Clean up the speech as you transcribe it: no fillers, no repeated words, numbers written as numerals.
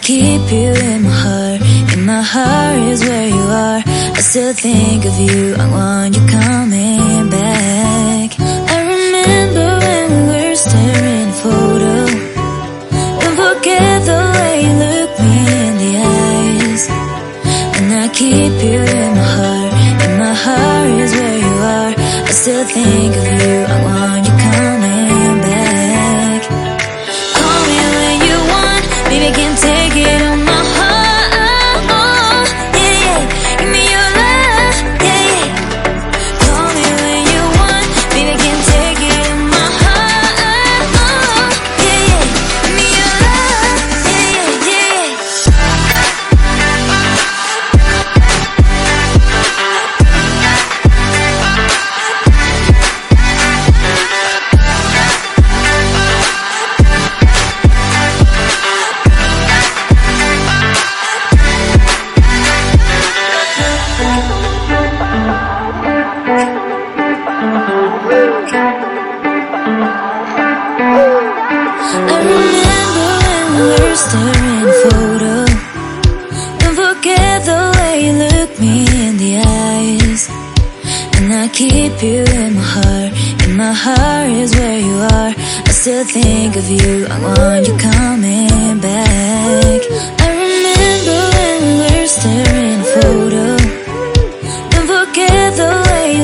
keep you in my heart. In my heart is where you are. I still think of you. I want you coming back. I remember when we were staring at a photo. Don't forget the way you look me in the eyes. And I keep you in my heart. In my heart is where you are. I still think of you. I want you coming back. Call me when you want. Baby, I can't take it on my heart. Yeah, yeah. Give me your love. Yeah, yeah. Call me when you want. Baby, I can't take it on my heart. Yeah, yeah. Give me your love. Yeah, yeah, I remember when we were staring at a photo. Don't forget the way you look me in the eyes. And I keep you in my heart. In my heart is where you are. I still think of you. I want you coming back. I remember when we were staring at a photo.